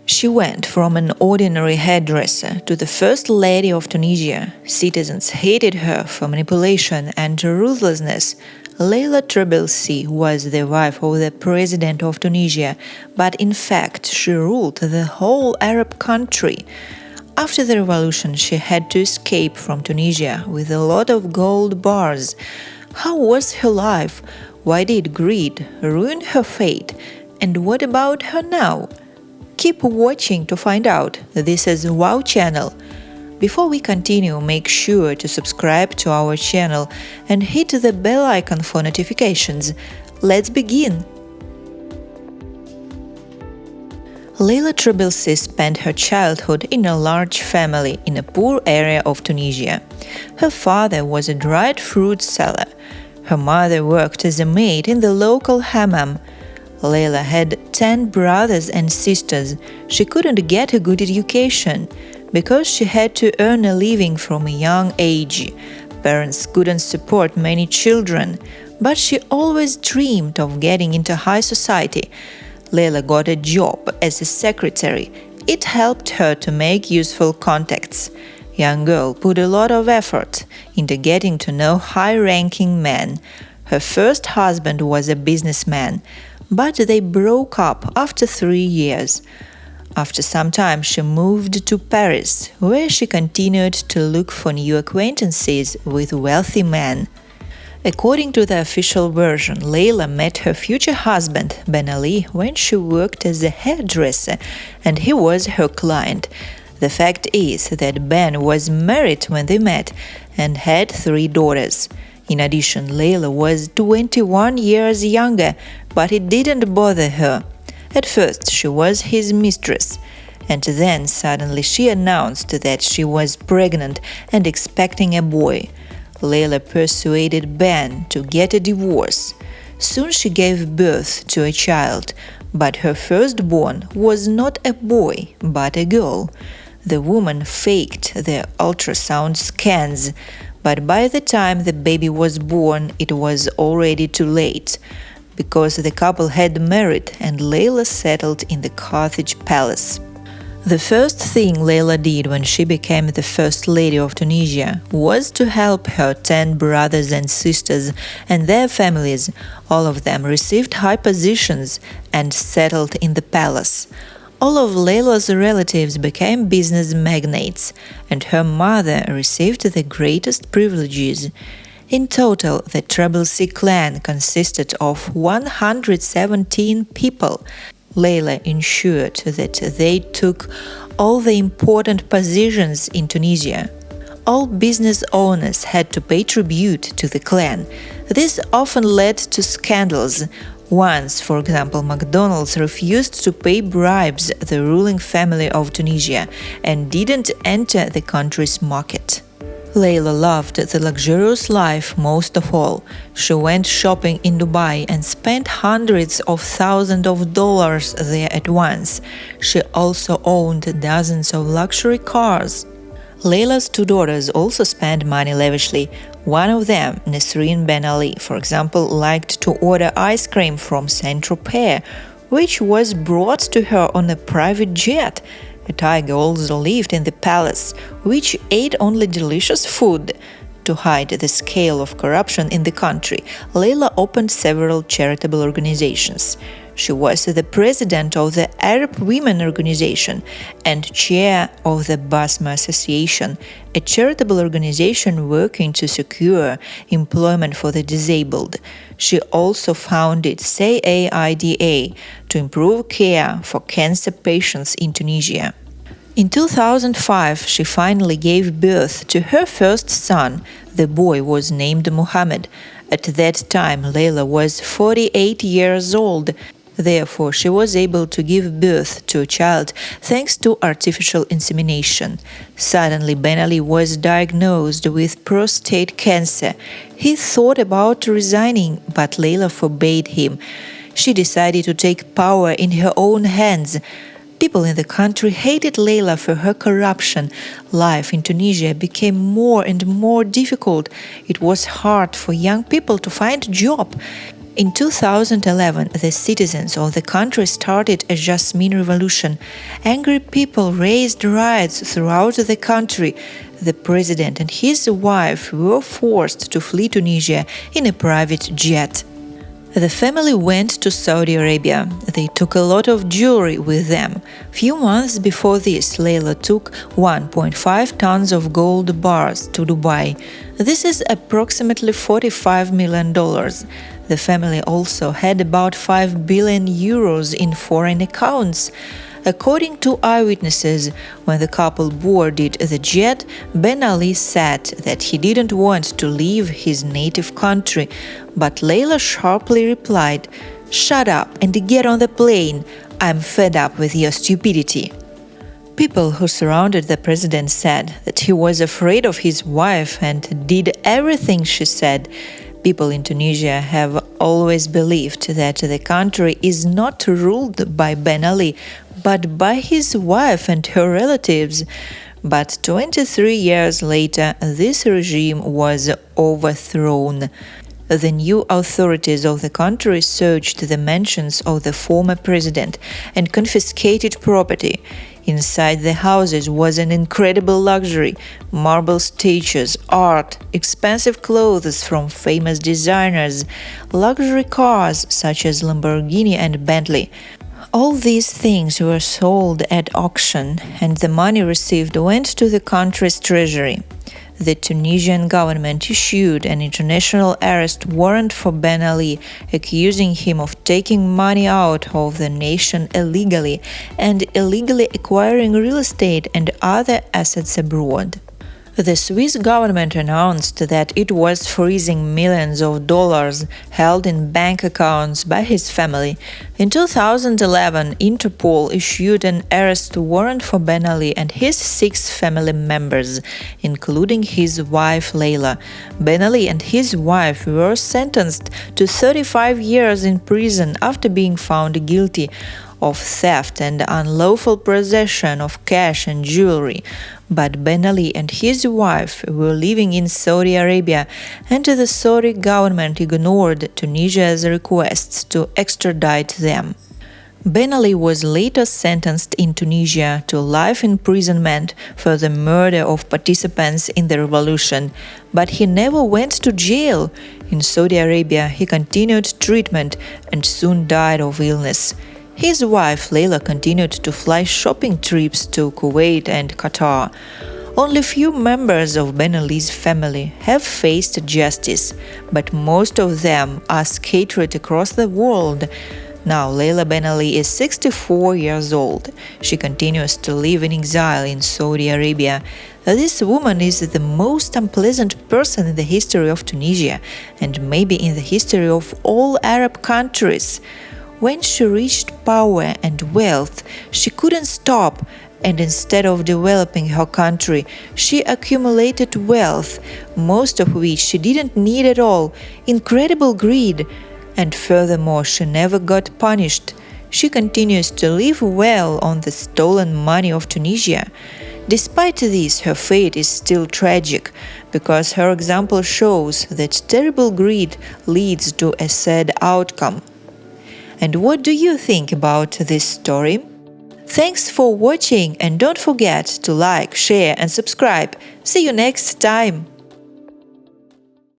She went from an ordinary hairdresser to the first lady of Tunisia. Citizens hated her for manipulation and ruthlessness. Leila Trabelsi was the wife of the president of Tunisia, but in fact she ruled the whole Arab country. After the revolution, she had to escape from Tunisia with a lot of gold bars. How was her life? Why did greed ruin her fate? And what about her now? Keep watching to find out. This is Wow Channel. Before we continue, make sure to subscribe to our channel and hit the bell icon for notifications. Let's begin. Leila Trabelcy spent her childhood in a large family in a poor area of Tunisia. Her father was a dried fruit seller. Her mother worked as a maid in the local hammam. Leila had 10 brothers and sisters. She couldn't get a good education because she had to earn a living from a young age. Parents couldn't support many children, but she always dreamed of getting into high society. Leila got a job as a secretary. It helped her to make useful contacts. Young girl put a lot of effort into getting to know high-ranking men. Her first husband was a businessman, but they broke up after 3 years. After some time, she moved to Paris, where she continued to look for new acquaintances with wealthy men. According to the official version, Leila met her future husband, Ben Ali, when she worked as a hairdresser, and he was her client. The fact is that Ben was married when they met and had 3 daughters. In addition, Leila was 21 years younger, but it didn't bother her. At first, she was his mistress, and then suddenly she announced that she was pregnant and expecting a boy. Leila persuaded Ben to get a divorce. Soon she gave birth to a child, but her firstborn was not a boy, but a girl. The woman faked the ultrasound scans, but by the time the baby was born, it was already too late, because the couple had married and Leila settled in the Carthage palace. The first thing Leila did when she became the first lady of Tunisia was to help her 10 brothers and sisters and their families. All of them received high positions and settled in the palace. All of Leila's relatives became business magnates, and her mother received the greatest privileges. In total, the Trabelsi clan consisted of 117 people. Leila ensured that they took all the important positions in Tunisia. All business owners had to pay tribute to the clan. This often led to scandals. Once, for example, McDonald's refused to pay bribes the ruling family of Tunisia and didn't enter the country's market. Leila loved the luxurious life most of all. She went shopping in Dubai and spent hundreds of thousands of dollars there at once. She also owned dozens of luxury cars. Leila's 2 daughters also spent money lavishly. One of them, Nesrine Ben Ali, for example, liked to order ice cream from Saint-Tropez, which was brought to her on a private jet. A tiger also lived in the palace, which ate only delicious food. To hide the scale of corruption in the country, Leila opened several charitable organizations. She was the president of the Arab Women Organization and chair of the Basma Association, a charitable organization working to secure employment for the disabled. She also founded SAIDA to improve care for cancer patients in Tunisia. In 2005, she finally gave birth to her first son. The boy was named Mohammed. At that time, Leila was 48 years old. Therefore, she was able to give birth to a child thanks to artificial insemination. Suddenly, Ben Ali was diagnosed with prostate cancer. He thought about resigning, but Leila forbade him. She decided to take power in her own hands. People in the country hated Leila for her corruption. Life in Tunisia became more and more difficult. It was hard for young people to find a job. In 2011, the citizens of the country started a Jasmine revolution. Angry people raised riots throughout the country. The president and his wife were forced to flee Tunisia in a private jet. The family went to Saudi Arabia. They took a lot of jewelry with them. Few months before this, Leila took 1.5 tons of gold bars to Dubai. This is approximately $45 million. The family also had about 5 billion euros in foreign accounts. According to eyewitnesses, when the couple boarded the jet, Ben Ali said that he didn't want to leave his native country, but Leila sharply replied, "Shut up and get on the plane. I'm fed up with your stupidity." People who surrounded the president said that he was afraid of his wife and did everything she said. People in Tunisia have always believed that the country is not ruled by Ben Ali, but by his wife and her relatives. But 23 years later, this regime was overthrown. The new authorities of the country searched the mansions of the former president and confiscated property. Inside the houses was an incredible luxury: marble statues, art, expensive clothes from famous designers, luxury cars such as Lamborghini and Bentley. All these things were sold at auction, and the money received went to the country's treasury. The Tunisian government issued an international arrest warrant for Ben Ali, accusing him of taking money out of the nation illegally and illegally acquiring real estate and other assets abroad. The Swiss government announced that it was freezing millions of dollars held in bank accounts by his family. In 2011, Interpol issued an arrest warrant for Ben Ali and his 6 family members, including his wife Leila. Ben Ali and his wife were sentenced to 35 years in prison after being found guilty of theft and unlawful possession of cash and jewelry. But Ben Ali and his wife were living in Saudi Arabia, and the Saudi government ignored Tunisia's requests to extradite them. Ben Ali was later sentenced in Tunisia to life imprisonment for the murder of participants in the revolution, but he never went to jail. In Saudi Arabia, he continued treatment and soon died of illness. His wife Leila continued to fly shopping trips to Kuwait and Qatar. Only few members of Ben Ali's family have faced justice, but most of them are scattered across the world. Now Leila Ben Ali is 64 years old. She continues to live in exile in Saudi Arabia. This woman is the most unpleasant person in the history of Tunisia, and maybe in the history of all Arab countries. When she reached power and wealth, she couldn't stop, and instead of developing her country, she accumulated wealth, most of which she didn't need at all, incredible greed, and furthermore, she never got punished. She continues to live well on the stolen money of Tunisia. Despite this, her fate is still tragic, because her example shows that terrible greed leads to a sad outcome. And what do you think about this story? Thanks for watching, and don't forget to like, share and subscribe. See you next time!